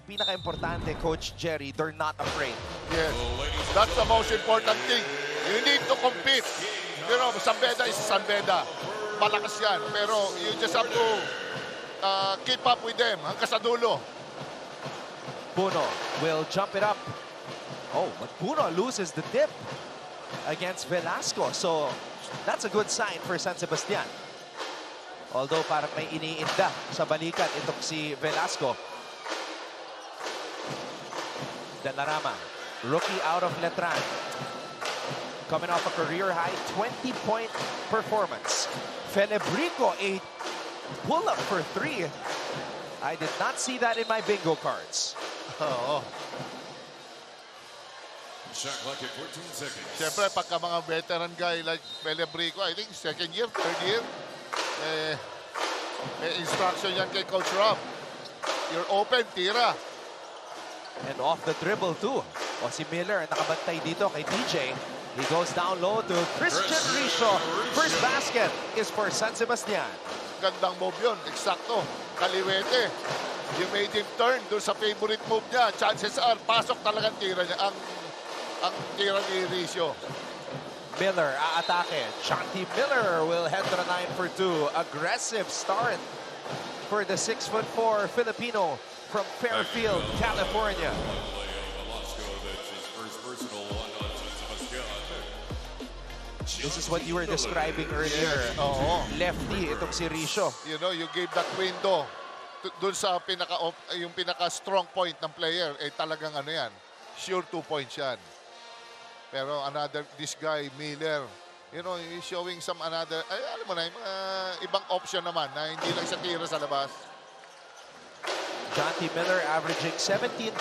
pinaka-importante, Coach Jerry, they're not afraid. Yes, that's the most important thing. You need to compete. You know, San Beda is San Beda. Malakas yan. Pero you just have to keep up with them hanggang sa dulo. Puno will jump it up. Oh, but Puno loses the dip against Velasco. So that's a good sign for San Sebastian. Although parang may iniinda sa balikat itong si Velasco. Delarama, rookie out of Letran. Coming off a career-high 20-point performance. Felebrico, a pull-up for 3. I did not see that in my bingo cards. Oo. Shot clock at 14 seconds. Siyempre, pagka mga veteran guy like Felebrico, I think second year, third year, instruction yan kay Coach Rob. You're open, tira. And off the dribble too. O si Miller nakabantay dito kay DJ. He goes down low to Christian Richo. First basket is for San Sebastian. Gandang move yun, eksakto. Kaliwete. You made him turn doon sa favorite move niya. Chances are, pasok talagang tira niya. Ang tira ni Richo. Miller aatake. Shanti Miller will head to the 9 for 2. Aggressive start for the 6'4" Filipino from Fairfield, California. This is what you were describing earlier. Oo. Lefty itong si Richo. You know, you gave that window doon sa yung pinaka-strong point ng player. Talagang ano yan, sure 2 points yan. Pero this guy, Miller, you know, he's showing some another, alam mo na, ibang option naman na hindi lang sa tira sa labas. Jonty Miller averaging 17.5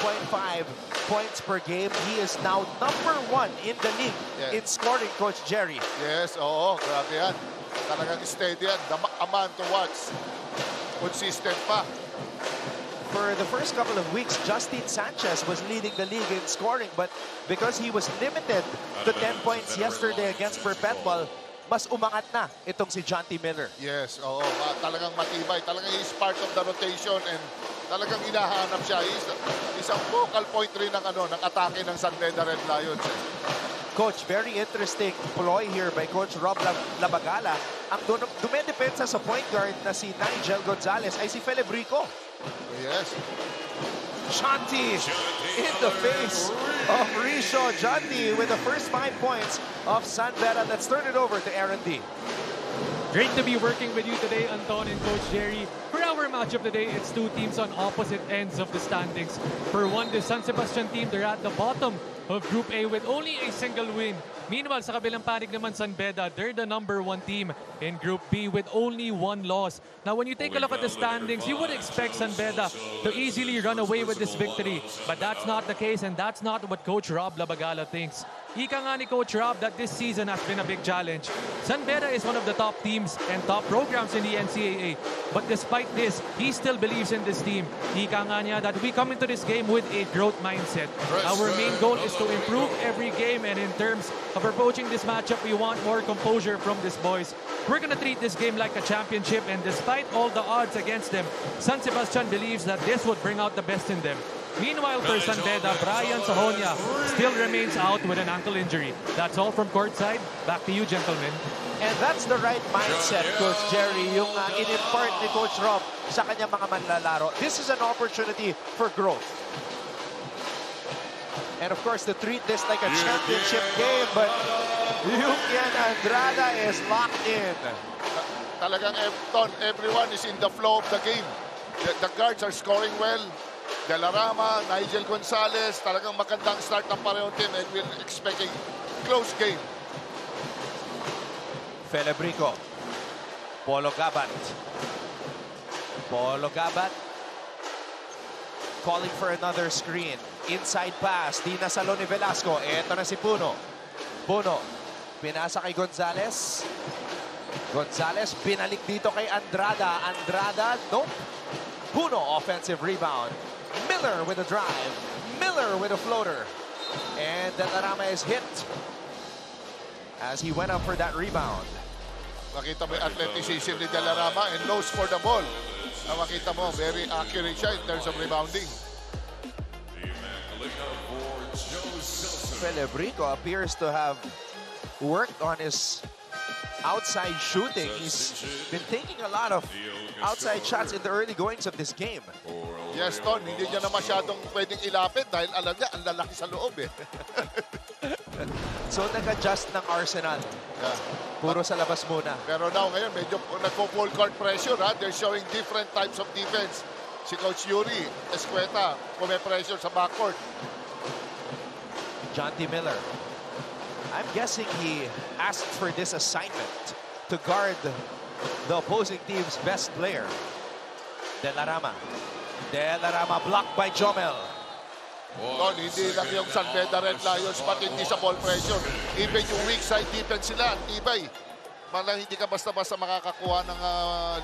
points per game. He is now #1 in the league in scoring, Coach Jerry. Yes, oo, grabe yan. Talagang steady yan. A man to watch. Consistent pa. For the first couple of weeks, Justin Sanchez was leading the league in scoring, but because he was limited to 10 points yesterday against Perpetual, mas umangat na itong si Jonty Miller. Yes, oo. Talagang matibay. Talagang he's part of the rotation and talagang hinahanap siya. Isang focal point rin ng atake ng San Beda Red Lions. Coach, very interesting ploy here by Coach Rob Labagala. Ang dumedepensa sa point guard na si Nigel Gonzalez ay si Felebrico. Yes. Shanti in the face of Richo. Jonty with the first 5 points of San Beda. Let's turn it over to Aaron D. Great to be working with you today, Anton and Coach Jerry. For our match of the day, it's two teams on opposite ends of the standings. For one, the San Sebastian team, they're at the bottom of Group A with only a single win. Meanwhile, sa kabilang panig naman, San Beda, they're the #1 team in Group B with only 1 loss. Now, when you take a look at the standings, you would expect San Beda to easily run away with this victory. But that's not the case, and that's not what Coach Rob Labagala thinks. Ika nga ni Coach Rob that this season has been a big challenge. San Beda is one of the top teams and top programs in the NCAA. But despite this, he still believes in this team. Ika nga niya that we come into this game with a growth mindset. Our main goal is to improve every game, and in terms of approaching this matchup, we want more composure from these boys. We're going to treat this game like a championship, and despite all the odds against them, San Sebastian believes that this would bring out the best in them. Meanwhile, for San Beda, Brian Sahonia still remains out with an ankle injury. That's all from courtside. Back to you, gentlemen. And that's the right mindset, Coach Jerry, yung in-impart ni Coach Rob sa kanyang mga manlalaro. This is an opportunity for growth. And of course, to treat this like a championship game, but Lukian Andrada is locked in. Talagang everyone is in the flow of the game. The guards are scoring well. Delarama, Nigel Gonzalez, talagang magandang start ng parehong team, and we're expecting close game. Felebrico. Polo Gabat. Polo Gabat. Calling for another screen. Inside pass. Di nasalo ni Velasco. Eto na si Puno. Puno. Pinasa kay Gonzalez. Gonzalez binalik dito kay Andrada. Andrada, nope. Puno, offensive rebound. Miller with a drive. Miller with a floater. And Delarama is hit as he went up for that rebound. Makita mo yung athleticism ni Delarama and nose for the ball. Makita mo, very accurate siya in terms of rebounding. Filling up for Joe Celso. Felebrico appears to have worked on his outside shooting. He's been taking a lot of outside shots in the early goings of this game. Yes, Ton, hindi niya na masyadong pwedeng ilapit dahil alam niya, ang lalaki sa loob eh. So nag-adjust ng Arsenal. Yeah. Puro sa labas muna. Pero now ngayon, medyo nagpo-full court pressure. Ha? They're showing different types of defense. Si Coach Yuri Escueta, pressure sa backcourt. Jonty Miller. I'm guessing he asked for this assignment to guard the opposing team's best player. De La Rama. De La Rama blocked by Jomel. Ton, hindi lang yung San Beda Red Lions pati hindi sa ball pressure. Even yung weak side defense sila, tibay. Malang hindi ka basta-basta makakakuha ng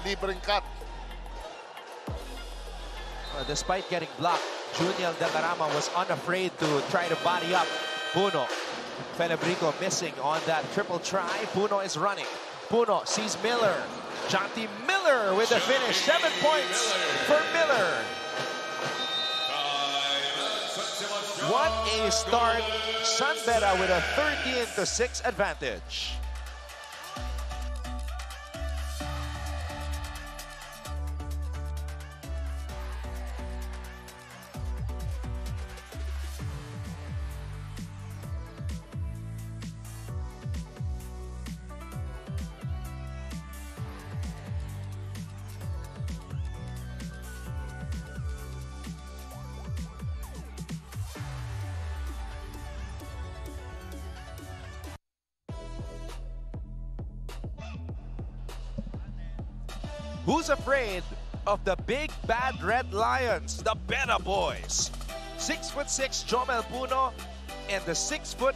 libreng cut. Despite getting blocked, Juniel De La Rama was unafraid to try to body up Puno. Felebrico missing on that triple try. Puno is running. Puno sees Miller. Jonty Miller with the finish. 7 points for Miller. What a start. San Beda with a 13-6 advantage. Who's afraid of the big bad red lions? The Beda Boys. 6'6" Jomel Puno and the 6'4"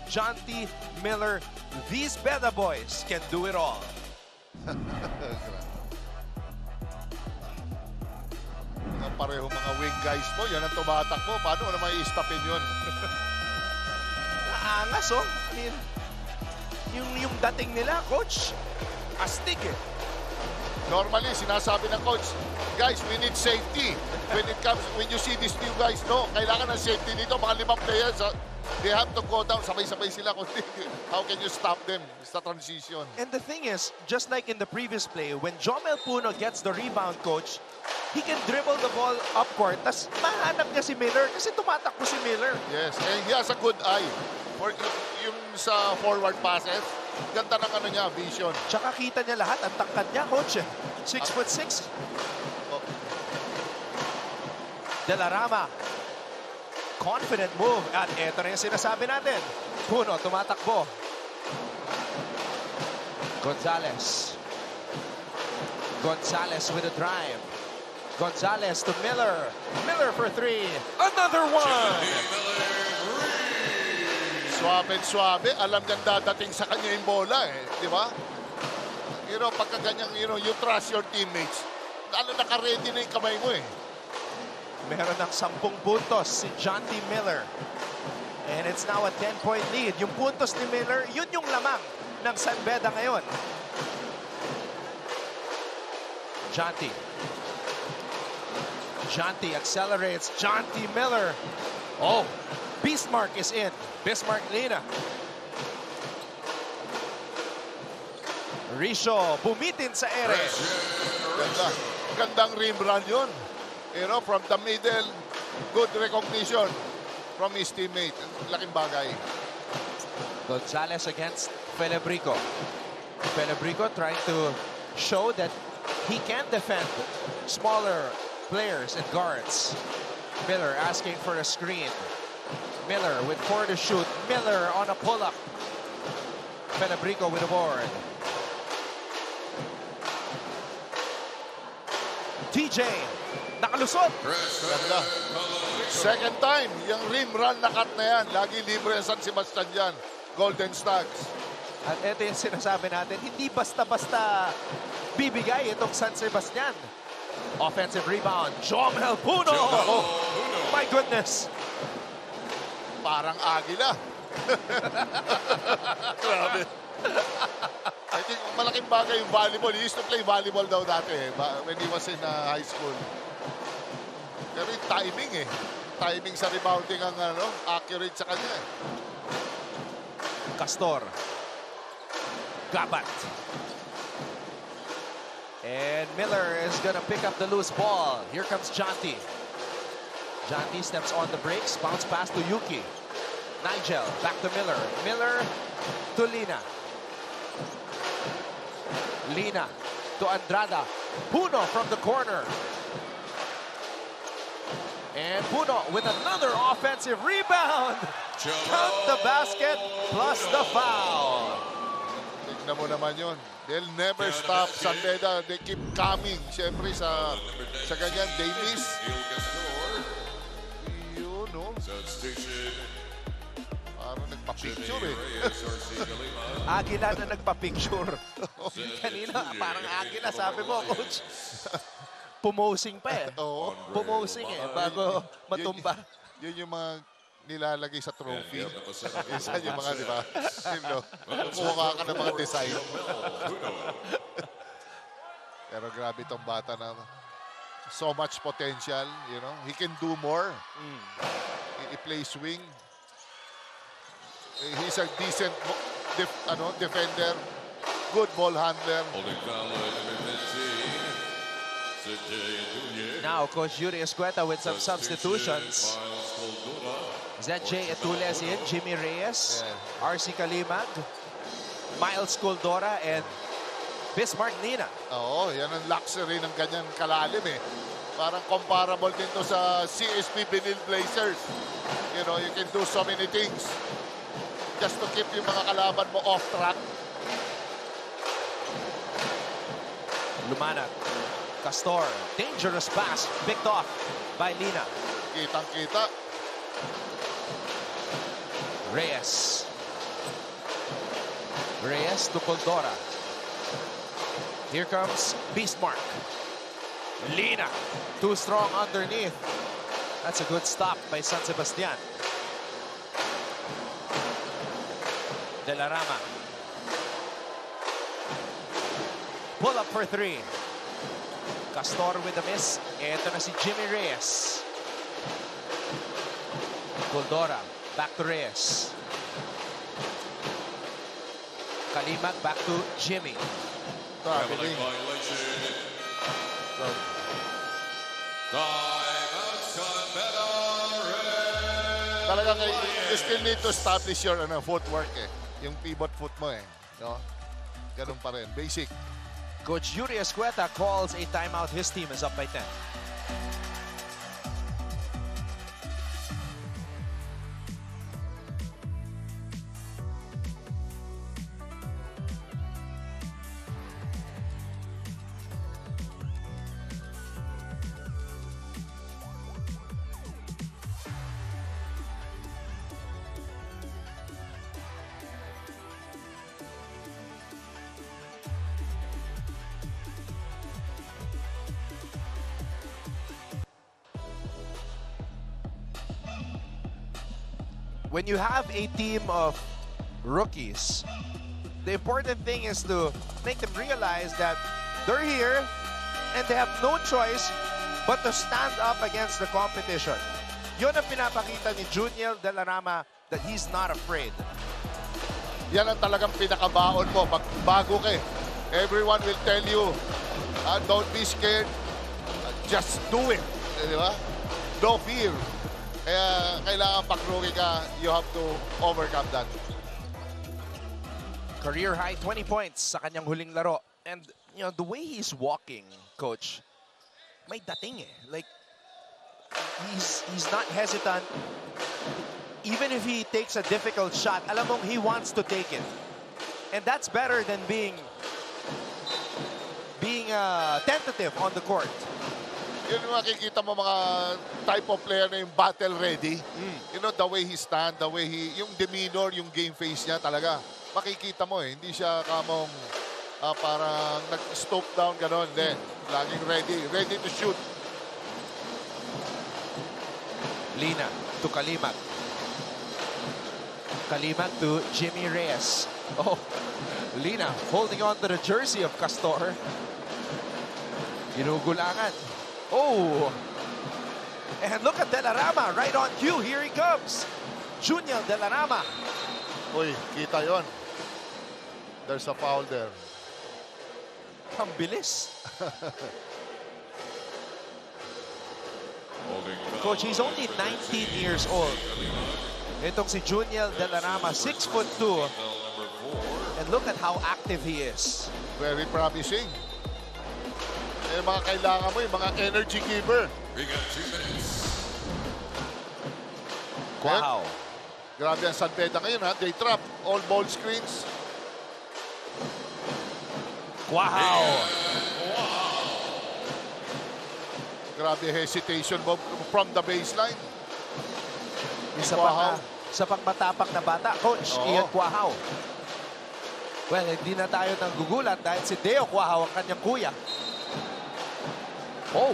Jonty Miller. These Beda Boys can do it all. Pareho mga wing guys mo, yan ang tumatakbo. Paano mo naman i-stopin yun? Naangas, oh. I mean, yung dating nila, coach, astig eh. Normally, sinasabi ng coach, guys, we need safety. When you see these new guys, no, kailangan ng safety dito. Mga 5 players, they have to go down. Sabay-sabay sila. How can you stop them? It's the transition. And the thing is, just like in the previous play, when Jomel Puno gets the rebound, coach, he can dribble the ball up court. Tapos mahanap niya si Miller kasi tumatakbo si Miller. Yes, and he has a good eye. For yung sa forward passes, ganda ng ano niya, vision. Tsaka kita niya lahat. Ang tangkad niya, coach. 6'6". Oh. De La Rama. Confident move. At eto na yung sinasabi natin. Puno, tumatakbo. Gonzalez. Gonzalez with a drive. Gonzalez to Miller. Miller for 3. Another one! Suabe. Alam niyang dadating sa kanya yung bola eh. Di ba? You know, pagka ganyang, you trust your teammates. Naka-ready na yung kamay mo eh. Meron ng 10 puntos si Jonty Miller. And it's now a 10-point lead. Yung puntos ni Miller, yun yung lamang ng San Beda ngayon. Jonty. Jonty accelerates. Jonty Miller. Oh, Bismarck is in. Bismarck Lina. Risho bumitin sa ere. Ganda. Gandang rim run yun. You know, from the middle, good recognition from his teammate. Laking bagay. Gonzalez against Felebrico. Felebrico trying to show that he can defend smaller players and guards. Miller asking for a screen. Miller with 4 to shoot. Miller on a pull-up. Felebrico with a board. TJ, nakalusot. Ganda. Second time, yung rim run na cut na yan. Lagi libre San Sebastian dyan. Golden Stags. At ito yung sinasabi natin, hindi basta-basta bibigay itong San Sebastian. Offensive rebound, Jomel Puno. Oh, my goodness. Parang agila. Grabe. I think malaking bagay yung volleyball. He used to play volleyball daw dati when he was in high school. Pero yung timing eh. timing sa rebounding ang accurate sa kanya. Castor. Gabat. And Miller is gonna pick up the loose ball. Here comes Jonty. Jonty steps on the brakes. Bounce pass to Yuki. Nigel, back to Miller. Miller to Lina. Lina to Andrada. Puno from the corner. And Puno with another offensive rebound. Count the basket plus the foul. Tignan mo naman yun. They'll never stop. San Beda, they keep coming. Siyempre sa ganyan, they miss. Yun, no? Parang nagpa-picture eh. Agila na nagpa-picture. Kanina, parang Agila, sabi mo, coach. Pumosing pa eh. Oo. Pumosing eh, bago matumba. Yun yung mga nilalagay sa trophy. Isa yung mga, di ba? Kumuha ka ng mga design. Pero grabe itong bata na so much potential, you know. He can do more. He plays wing. He's a decent defender. Good ball handler. Now, Coach Yuri Escueta with some substitutions. ZJ Etules in, Jimmy Reyes, RC Kalimag, Miles Coldora, and Bismarck Nina. Oo, yan ang luxury ng ganyan kalalim eh. Parang comparable din to sa CSP Benil Blazers. You know, you can do so many things just to keep yung mga kalaban mo off track. Lumanag, Castor, dangerous pass, picked off by Lina. Kitang-kita. Reyes. Reyes to Coldora. Here comes Bismarck. Lina, too strong underneath. That's a good stop by San Sebastian. De La Rama. Pull up for three. Castor with a miss. Ito na si Jimmy Reyes. Coldora, back to Reyes. Kalimag, back to Jimmy. Traveling. Talagang you still need to establish your footwork eh. Yung pivot foot mo eh. No? Ganun pa rin. Basic. Coach Yuri Escueta calls a timeout. His team is up by 10. When you have a team of rookies, the important thing is to make them realize that they're here and they have no choice but to stand up against the competition. Yun ang pinapakita ni Juniel De La Rama, that he's not afraid. Yan ang talagang pinakabaon mo. Bago ka eh. Everyone will tell you, don't be scared. Just do it. Di ba? No fear. Kaya kailangan pag-rookie ka, you have to overcome that. Career high 20 points sa kanyang huling laro. And you know, the way he's walking, coach, may dating eh. Like, he's not hesitant. Even if he takes a difficult shot, alam mong he wants to take it. And that's better than being tentative on the court. Yun yung makikita mo mga type of player na yung battle ready. You know, the way he stand, the way yung demeanor, yung game face niya talaga. Makikita mo eh. Hindi siya kamong parang nag-stoop down gano'n. Then, laging ready to shoot. Lina to Kalimag. Kalimag to Jimmy Reyes. Oh, Lina holding on to the jersey of Castor. Ginugulangan. Oh! And look at Delarama, right on cue. Here he comes. Junior Delarama. Uy, kita yon. There's a foul there. Ang bilis. Coach, he's only 19 years old. Itong si Junior Delarama, 6'2". And look at how active he is. Very promising. Yung mga kailangan mo, yung mga energy giver. We got 2 minutes. Wow. Grabe ang San Beda ngayon, ha? They trap all ball screens. Wow. Grabe hesitation mo from the baseline. Isa Quahao. pa sa pangmatapang na bata, Coach Oo. Ian Quahao. Well, hindi na tayo nanggugulat dahil si Deo Quahao ang kanyang kuya. Oh.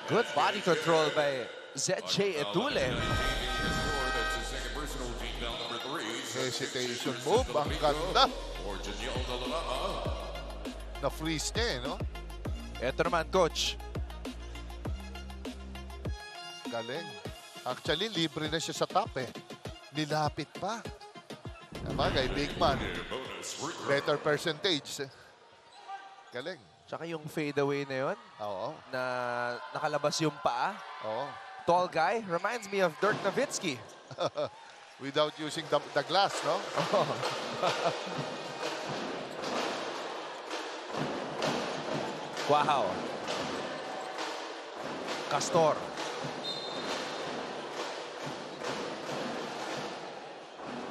Good body control by ZJ Edule. That's his second personal, team down number 3. Hesitation move. Ang ganda. For Juniel Delarama. Na-freeze niya, eh, no? Ito naman, Coach. Galing. Actually, libre na siya sa top, eh. Nilapit pa. Sabagay, big man. Bonus free throw. Better percentage. Galing. Tsaka yung fadeaway na yun, Oo. na nakalabas yung paa. Oo. Tall guy, reminds me of Dirk Nowitzki. Without using the glass, no? Quahao. Castor.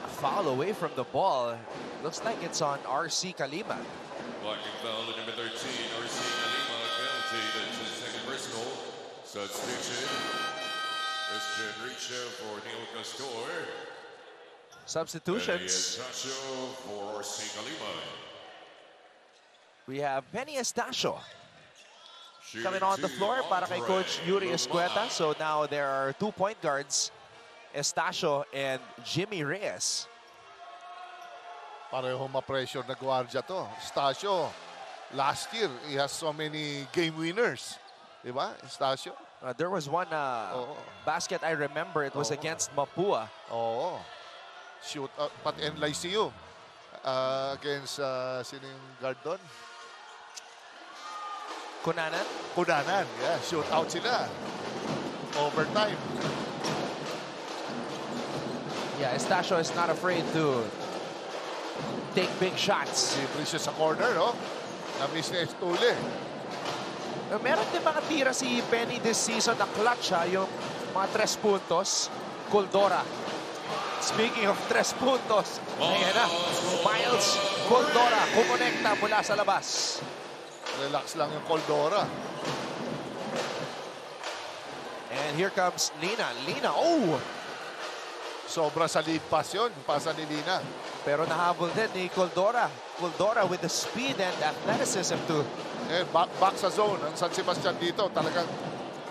A foul away from the ball. Looks like it's on RC Kalima. Blocking foul to number 13, RC Kalima, penalty. That's his second personal. Substitution. Christian Richa for Neil Castor. Substitutions. Tasho for RC Kalima. We have Penny Estacio coming on the floor para kay Coach Yuri Escueta. So now there are 2 point guards, Estacio and Jimmy Reyes. Pareho ma-pressure na gwardiya to. Estacio, last year, he has so many game winners. Diba, Estacio? There was one basket I remember. It was against Mapua. Oo. Shoot out, pati NLICU. Against, sino yung guard doon? Kunanan. Kunanan, yeah. Shoot out sila. Overtime. Yeah, Estacio is not afraid to take big shots. Libre siya sa corner, no? Na-miss ni Estule. Meron din mga tira si Penny this season na clutch, ha, yung mga 3 puntos. Coldora. Speaking of 3 puntos, ayan na, Miles Coldora kumonekta mula sa labas. Relax lang yung Coldora. And here comes Lina. Lina, oh! Sobra sa lead pass yun. Pasa ni Lina. Pero nahabol din ni Coldora. Coldora with the speed and athleticism to... Back sa zone. Ang San Sebastian dito, talagang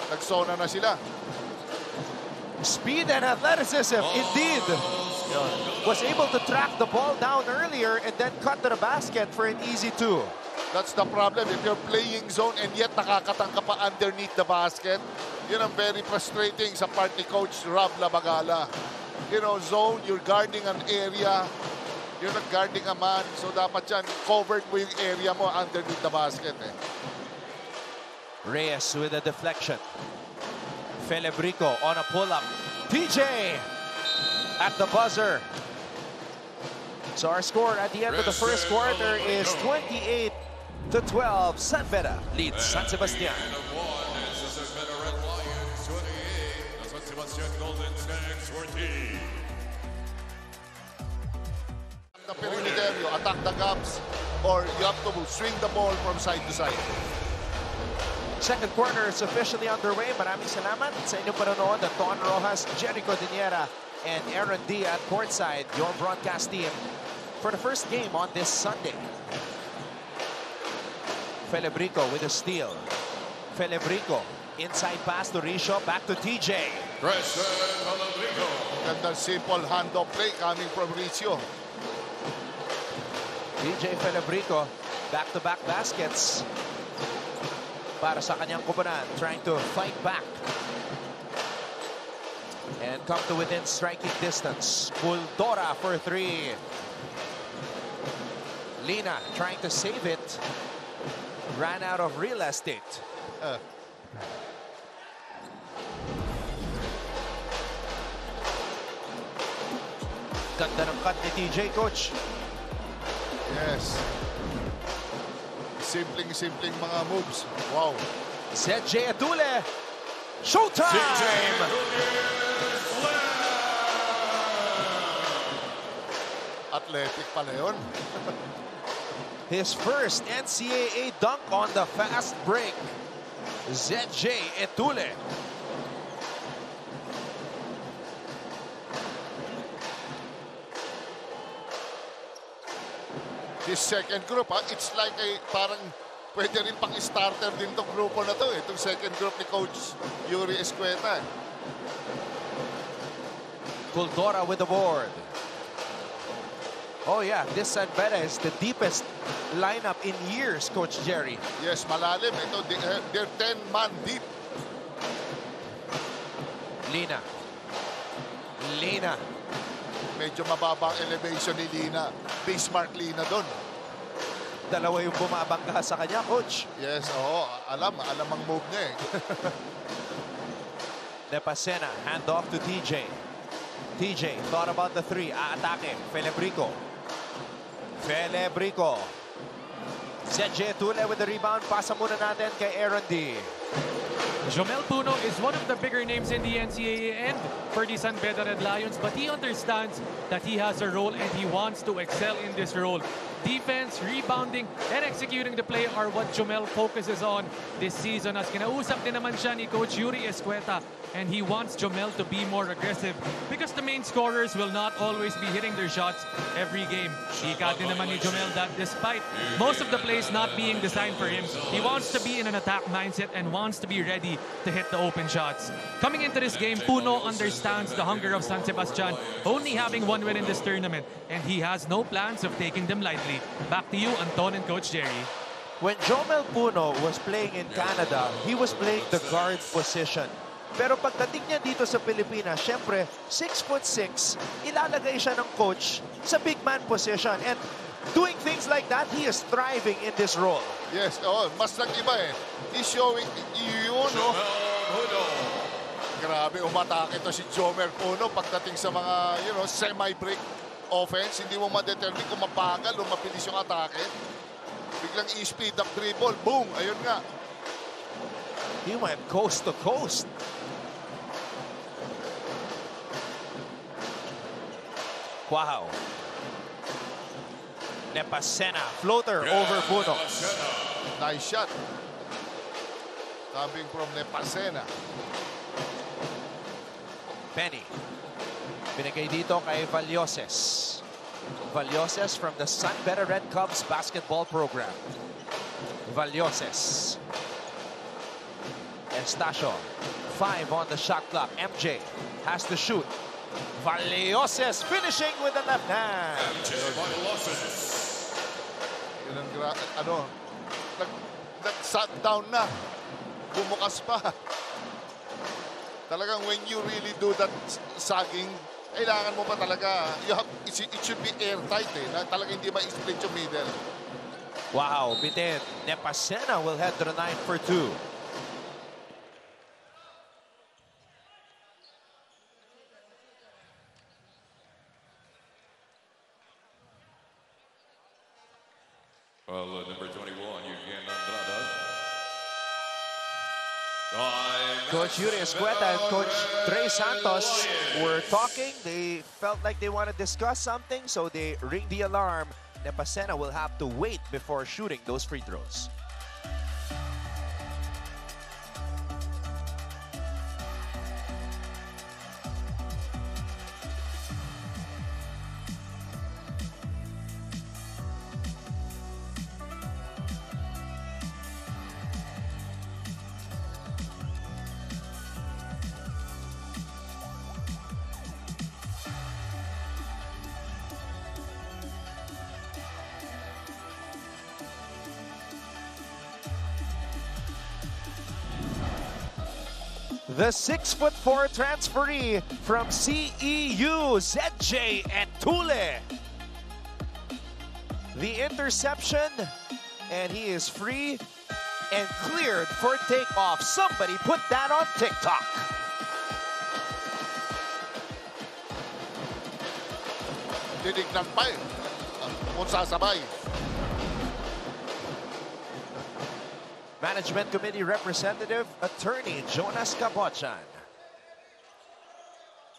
nagsona na sila. Speed and athleticism, indeed. Was able to track the ball down earlier and then cut to the basket for an easy 2. That's the problem. If you're playing zone and yet nakakatangka pa underneath the basket, yun ang very frustrating sa part ni Coach Rob Labagala. You know, zone, you're guarding an area. You're not guarding a man. So dapat yan, covered mo yung area mo underneath the basket. Reyes with a deflection. Felebrico on a pull-up. TJ at the buzzer. So our score at the end of the first quarter is 28-12. San Beda leads San Sebastian. The perimeter, you attack the gaps, or you have to swing the ball from side to side. Second quarter is officially underway. Maraming salamat sa inyong panonood. Ton Rojas, Jericho Diniera, and Aaron D at courtside, your broadcast team for the first game on this Sunday. Felebrico with a steal. Felebrico, inside pass to Richo, back to TJ. Gandang simple hand-off play coming from Richo. TJ Felebrico, back-to-back baskets. para sa kanyang kubanan. Trying to fight back. And come to within striking distance. Kuldora for 3. Lina trying to save it. Ran out of real estate. Ganda ng cut ni TJ, coach. Yes. Simpleng mga moves. Wow. ZJ Etule. Showtime! Athletic pala yun. His first NCAA dunk on the fast break. ZJ Etule. This second group, it's like parang pwede rin pang-starter din tong grupo na to. Itong second group ni Coach Yuri Escueta. Kuldora with the board. Oh yeah, this San Beda is the deepest lineup in years, Coach Jerry. Yes, malalim. Ito, they're 10-man deep. Lina. Lina. Medyo mababa ang elevation ni Lina. Bismarck Lina doon. Dalawa yung bumabangga sa kanya, Coach. Yes, oo. Alam ang move niya eh. Nepasena, hand off to TJ. TJ thought about the 3. Aatake. Felebrico. Felebrico. ZJ Etule with the rebound. Pasa muna natin kay Aaron D. Jomel Puno is one of the bigger names in the NCAA and for the San Beda Red Lions, but he understands that he has a role and he wants to excel in this role. Defense, rebounding, and executing the play are what Jomel focuses on this season. As kinausap din naman siya ni Coach Yuri Escueta, and he wants Jomel to be more aggressive because the main scorers will not always be hitting their shots every game. Ika din naman ni Jomel that despite most of the plays not being designed for him, he wants to be in an attack mindset and wants to be ready to hit the open shots. Coming into this game, Puno understands the hunger of San Sebastian, only having one win in this tournament, and he has no plans of taking them lightly. Back to you, Anton and Coach Jerry. When Jomel Puno was playing in Canada, he was playing the guard position. Pero pagdating niya dito sa Pilipinas, syempre, 6'6", ilalagay siya ng coach sa big man position. And doing things like that, he is thriving in this role. Yes, mas nag-iba eh. He's showing yun, no? Grabe, umatake ito si Jomel Puno pagdating sa mga, semi-break offense. Hindi mo ma-determine kung mabagal o mabilis yung atake. Biglang i-speed up dribble. Boom! Ayun nga. He went coast to coast. Wow. Nepasena, floater over Puno. Nice shot. Coming from Nepasena. Penny. Binigay dito kay Valloses. Valloses from the San Beda Red Cubs basketball program. Valloses. Estacio. 5 on the shot clock. MJ has to shoot. Valloses finishing with the left hand. Yun ang nag-sat down na. Bumukas pa. Talagang when you really do that sagging, kailangan mo pa talaga, it should be airtight eh, na talagang hindi ma-split yung middle. Wow, bitin. Nepasena will head to the 9 for 2. Well, number 21, Eugen Andrada. Coach Yuri Escueta and Coach Trey Santos were talking. They felt like they want to discuss something, so they ring the alarm. Nepasena will have to wait before shooting those free throws. The 6'4" transferee from CEU, ZJ Etule. The interception, and he is free and cleared for takeoff. Somebody put that on TikTok. Dinignan pa eh. Kung sasabay. Management Committee Representative Attorney Jonas Cabochan.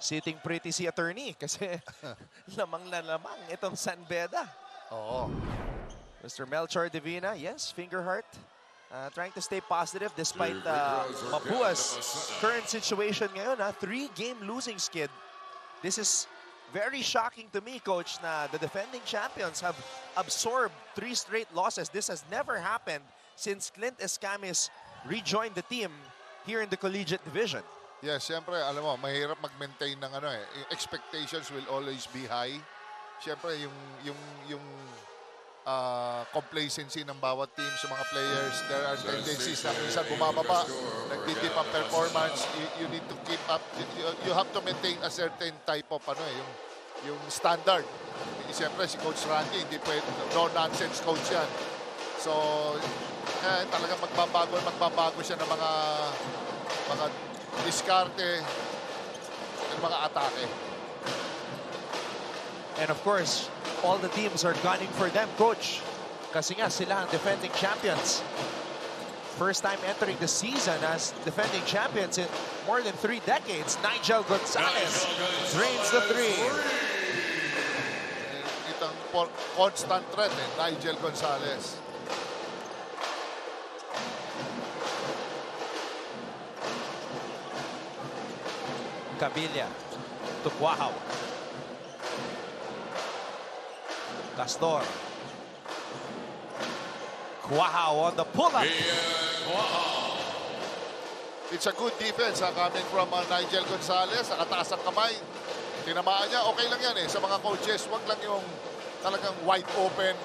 Sitting pretty si attorney kasi lamang na lamang itong San Beda. Oo. Mr. Melchor Divina, yes, finger heart. Trying to stay positive despite Mapua's current situation ngayon. 3-game losing skid. This is very shocking to me, Coach, na the defending champions have absorbed 3 straight losses. This has never happened since Clint Escamis rejoined the team here in the collegiate division. Yes, siyempre, alam mo, mahirap mag-maintain ng ano eh. Expectations will always be high. Siyempre, yung complacency ng bawat team sa mga players, there are tendencies na minsan bumababa, nagtitip ang performance. You need to keep up. You have to maintain a certain type of ano eh, yung standard. Siyempre, si Coach Randy, hindi pwede, no-nonsense coach yan. So, talagang magbabago siya ng mga diskarte ng mga atake. And of course, all the teams are gunning for them, Coach. Kasi nga sila ang defending champions. First time entering the season as defending champions in more than 3 decades. Nigel Gonzalez drains the 3. Itang constant threat eh, Nigel Gonzalez. Cabilia to Quahao. Castor. Quahao on the pull-up. It's a good defense coming from Nigel Gonzalez. Nakataas ang kamay. Tinamaan niya. Okay lang yan eh. Sa mga coaches, wag lang yung talagang wide open,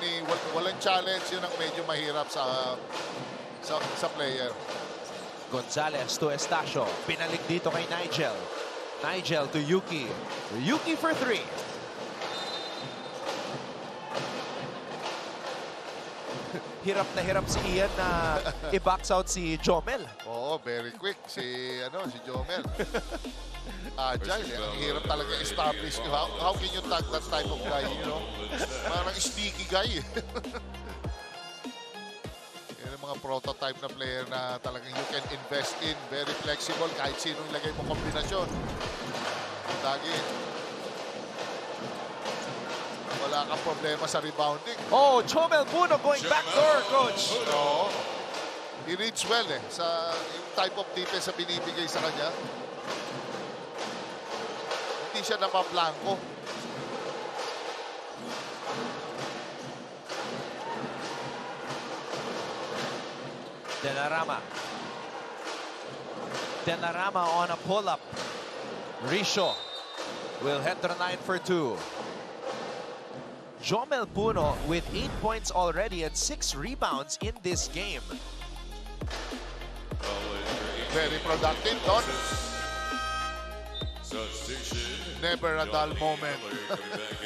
walang challenge. Yun ang medyo mahirap sa player. Gonzalez to Estacio. Pinalik dito kay Nigel. Nigel to Yuki. Yuki for 3. Hirap na hirap si Ian na i-box out si Jomel. Oo, very quick si Jomel. Agile, ang hirap talaga establish. How can you tag that type of guy, you know? Parang sticky guy. Yan ang mga prototype na player na talagang you can invest in. Very flexible, kahit sino ilagay mo kombinasyon. Lagi. Wala kang problema sa rebounding. Oh, Jomel Puno going backdoor, Coach. Oo. He reads well eh, sa yung type of defense na binibigay sa kanya. Hindi siya napablanko. Denarama on a pull-up. Risho will head to the 9 for 2. Jomel Puno with 8 points already and 6 rebounds in this game. Very productive, Don. Never a dull moment.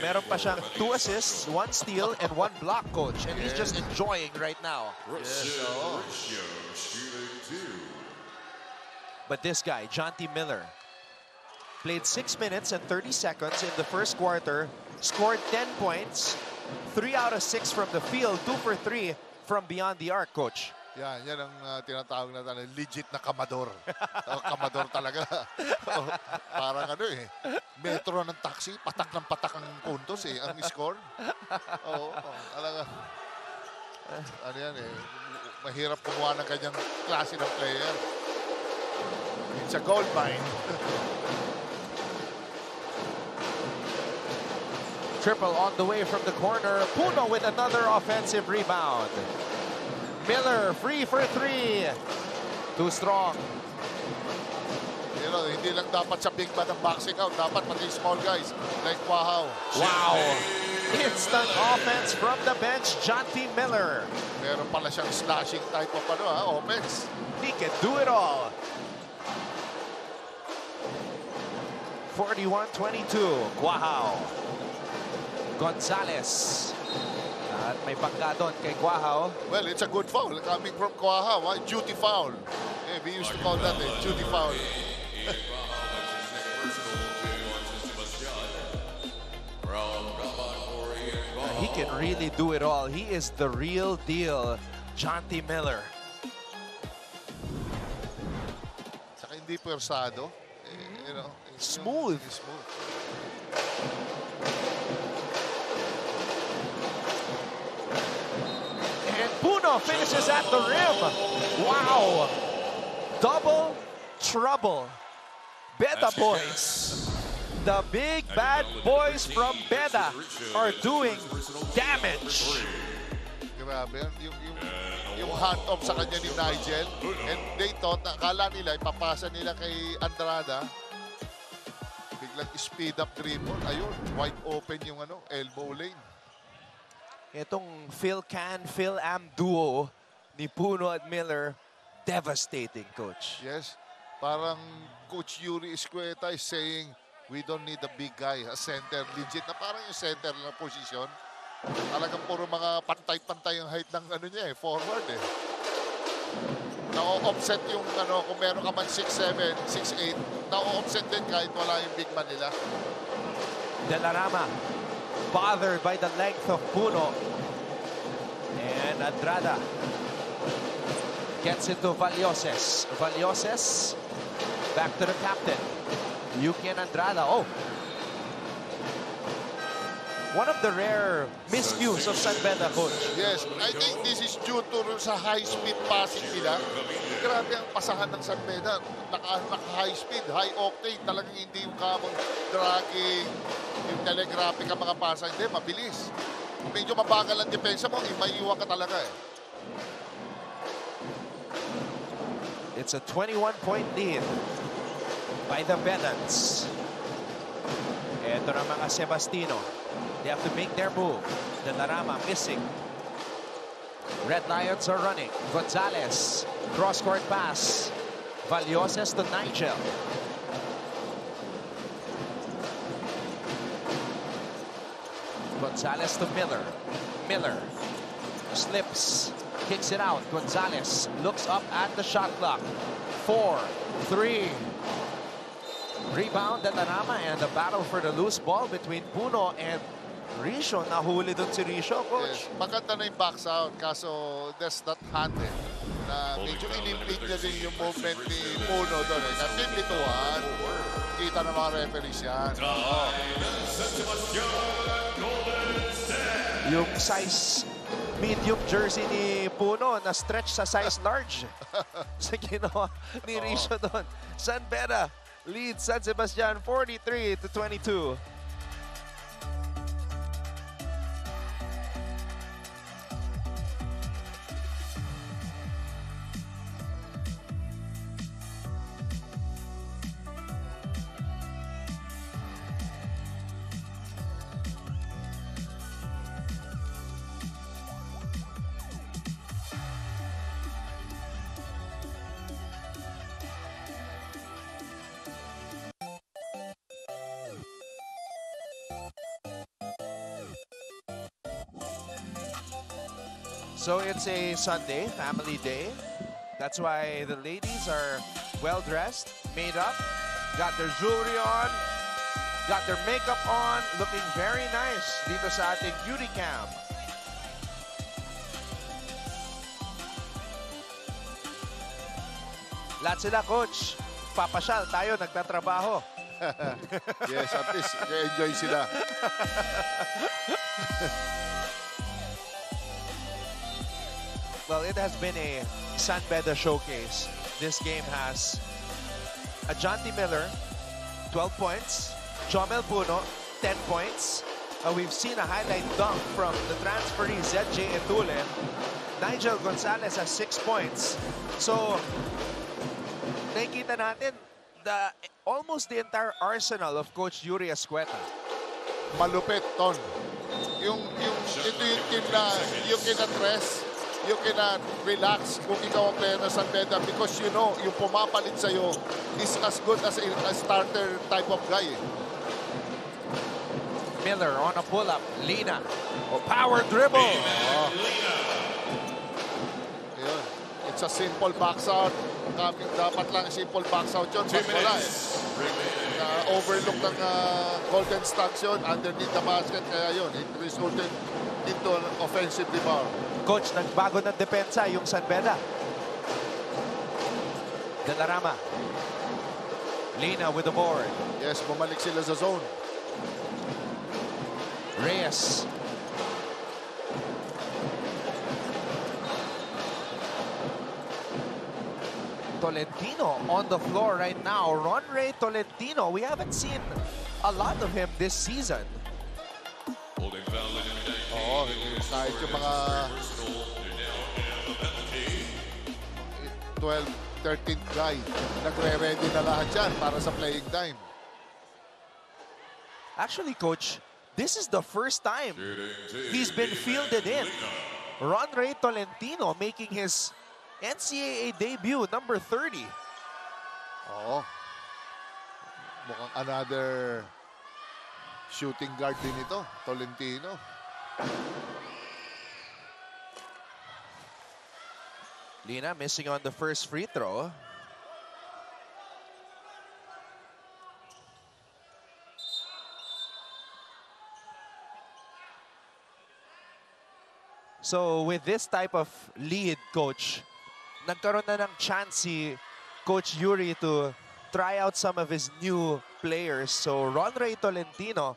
Meron pa siyang 2 assists, 1 steal, and 1 block, Coach. And he's just enjoying right now. But this guy, Jonty Miller, played 6 minutes and 30 seconds in the first quarter, scored 10 points, 3 out of 6 from the field, 2 for 3 from beyond the arc, Coach. Yan ang tinatawag na legit na kamador. Kamador talaga. Parang ano eh, metro ng taxi, patak ng patak ang puntos eh, ang score. Oo, talaga. Ano yan eh, mahirap kumuha ng kanyang klase ng player. It's a gold mine. Triple on the way from the corner. Puno with another offensive rebound. Miller free for 3. Too strong. You know, hindi lang dapat sa big man ang boxing out. Dapat pati small guys like Quahao. Wow. Instant offense from the bench, Jonty Miller. Meron pala siyang slashing type of offense. He can do it all. 41-22. Guahao. Gonzales. At may pangga doon kay Guahao. Well, it's a good foul coming from Guahao. Duty foul. Yeah, we used to call that a duty foul. He can really do it all. He is the real deal, Jonty Miller. Saka hindi pwersado. You know, Smooth. Smooth. And Puno finishes at the rim. Wow. Double trouble. Beta boys. The big bad boys from Beta are doing damage. Grabe. Yung hand-off sa kanya ni Nigel. And they thought, akala nila, ipapasa nila kay Andrada. Biglang speed up dribble. Ayun, wide open yung elbow lane. Itong Phil Am duo ni Puno at Miller, devastating, Coach. Yes. Parang Coach Yuri Escueta is saying, we don't need a big guy, a center. Legit na parang yung center na position. Talagang puro mga pantay-pantay yung height ng niya forward eh. Na-offset yung kung meron ka man 6'7", 6'8", na-offset din kahit wala yung big man nila. De La Rama, bothered by the length of Puno. And Andrada gets into Valloses. Valloses, back to the captain. Yuki and Andrada. Oh. One of the rare miscues of San Beda, Coach. Yes, I think this is due to sa high-speed passing nila. Grabe ang pasahan ng San Beda. Naka-high speed, high octane. Talagang hindi yung kamong dragging, yung telegraphic ang mga pasa. Hindi, mabilis. Medyo mabagal ang depensa mo, maiiwan ka talaga eh. It's a 21-point lead by the Bedans. Ito na mga Sebastino. They have to make their move. De La Rama missing. Red Lions are running. Gonzales, cross-court pass. Valloses to Nigel. Gonzales to Miller. Miller slips, kicks it out. Gonzales looks up at the shot clock. 4, 3. Rebound at Rama, and the battle for the loose ball between Puno and Risho. Nahuli dun si Risho, Coach. Yes, maganda na yung box out. Kaso, there's that hand eh. Na medyo inimpede niya din yung movement ni Puno doon eh. Na pinlituan. Kita ng mga referees yan. Yung size medium jersey ni Puno na stretch sa size large. Sa ginawa ni Risho doon. San Beda leads San Sebastian 43-22. So it's a Sunday, family day. That's why the ladies are well-dressed, made up, got their jewelry on, got their makeup on, looking very nice dito sa ating beauty cam. Lahat sila, Coach. Papasyal tayo, nagtatrabaho. Yes, at least enjoy sila. Well, it has been a San Beda showcase. This game has a Jonty Miller, 12 points. Jomel Puno, 10 points. We've seen a highlight dunk from the transferee ZJ Etule. Nigel Gonzales has 6 points. So, nakikita natin almost the entire arsenal of Coach Yuri Escueta. Malupit, Ton. Ito yung team na yung kinatres, you cannot relax kung ikaw ang player ng San Beda because you know, yung pumapalit sa'yo is as good as a starter type of guy. Miller on a pull-up. Lina. Power dribble. Ayun. It's a simple box out. Dapat lang simple box out yun. But wala overlook ng Golden Stocks yun underneath the basket. Kaya yun, it resulted into an offensive rebound. Coach, nagbago ng depensa yung San Beda. Dalarama. Lina with the board. Yes, bumalik sila sa zone. Reyes. Tolentino on the floor right now. Ronray Tolentino. We haven't seen a lot of him this season. Holding foul in number 19. Oo, kahit yung mga 12, 13th guy, nagre-ready na lahat yan para sa playing time. Actually, Coach, this is the first time he's been fielded in. Ronray Tolentino making his NCAA debut, number 30. Oo. Mukhang another shooting guard din ito, Tolentino. Lina missing on the first free throw. So with this type of lead, Coach, nagkaroon na ng chance si Coach Yuri to try out some of his new players. So Ronray Tolentino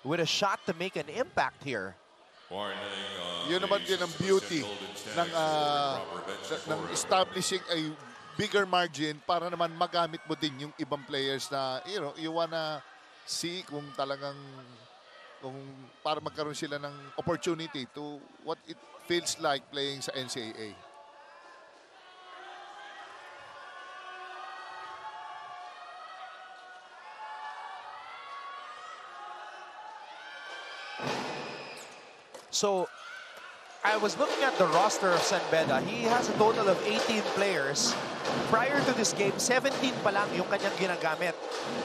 with a shot to make an impact here. Yun naman din ang beauty ng establishing a bigger margin para naman magamit mo din yung ibang players na you wanna see kung talagang para magkaroon sila ng opportunity to what it feels like playing sa NCAA. So, I was looking at the roster of San Beda. He has a total of 18 players. Prior to this game, 17 pa lang yung kanyang ginagamit.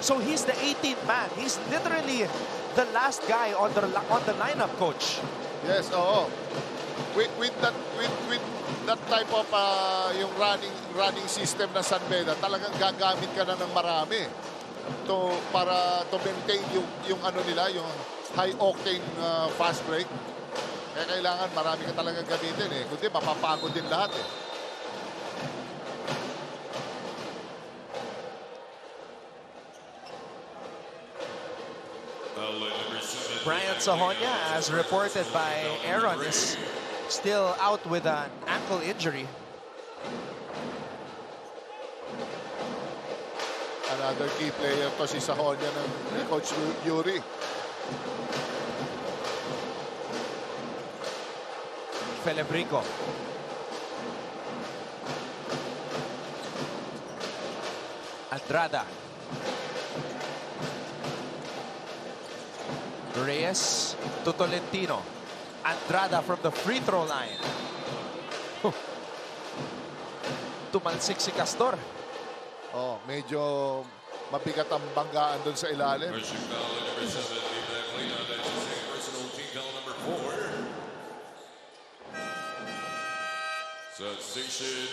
So, he's the 18th man. He's literally the last guy on the lineup, Coach. Yes, oo. With that type of yung running system na San Beda, talagang gagamit ka na ng marami para to maintain yung ano nila, yung high octane fast break. Kaya kailangan marami ka talagang gamitin eh. Kundi mapapagod din lahat eh. Brian Sahonia, as reported by Aaron, is still out with an ankle injury. Another key player to si Sahonia ng Coach Yuri. Felebrico. Andrada. Reyes to Tolentino. Andrada from the free throw line. Tumalsik si Castor. Oh, medyo mabigat ang banggaan doon sa ilalim. Sensation,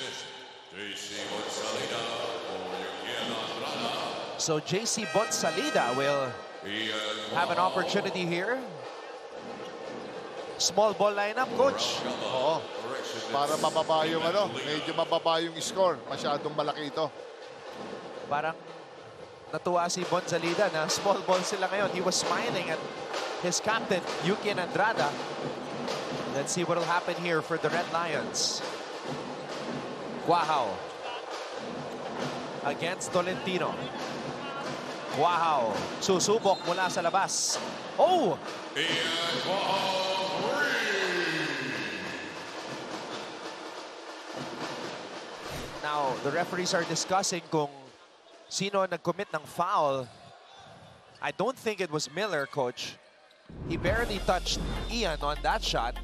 JC Bonsalida for Joaquin Andrada. So JC Bonsalida will have an opportunity here. Small ball lineup, Coach. Oo. Para mababa yung medyo mababa yung score. Masyadong malaki ito. Parang natuwa si Bonsalida na small ball sila ngayon. He was smiling at his captain, Joaquin Andrada. Let's see what will happen here for the Red Lions. Guahao against Tolentino. Guahao susubok mula sa labas. Oh! Now, the referees are discussing kung sino nag-commit ng foul. I don't think it was Miller, Coach. He barely touched Ian on that shot.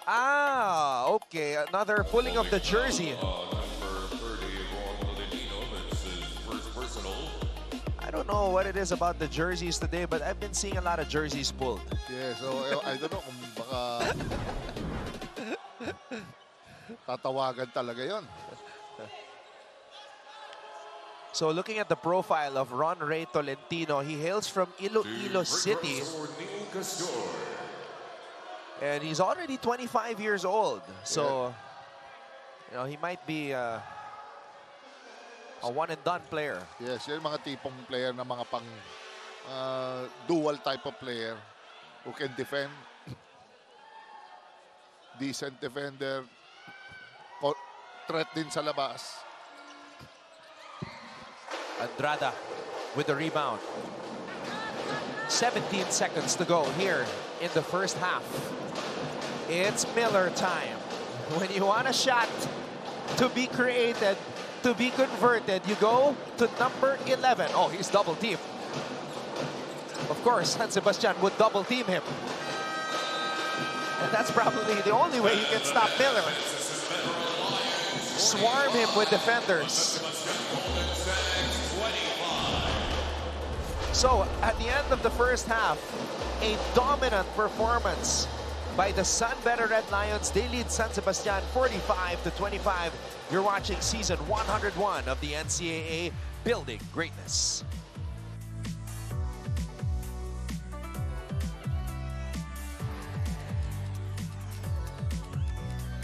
Ah, okay. Another pulling of the jersey. Number 30, Ron Molinino. That's his first personal. I don't know what it is about the jerseys today, but I've been seeing a lot of jerseys pulled. Yeah, so I don't know kung baka tatawagan talaga yon. So looking at the profile of Ron Ray Tolentino, he hails from Iloilo City. Neil Castor. And he's already 25 years old. So, you know, he might be a one-and-done player. Yes, yung mga tipong player na mga pang dual type of player who can defend. Decent defender. Threat din sa labas. Andrada with the rebound. 17 seconds to go here in the first half. It's Miller time. When you want a shot to be created, to be converted, you go to number 11. Oh, he's double teamed. Of course, San Sebastian would double team him. And that's probably the only way you can stop Miller. Swarm him with defenders. So, at the end of the first half, a dominant performance by the Sun Better Red Lions. They lead San Sebastian 45-25. You're watching season 101 of the NCAA Building Greatness.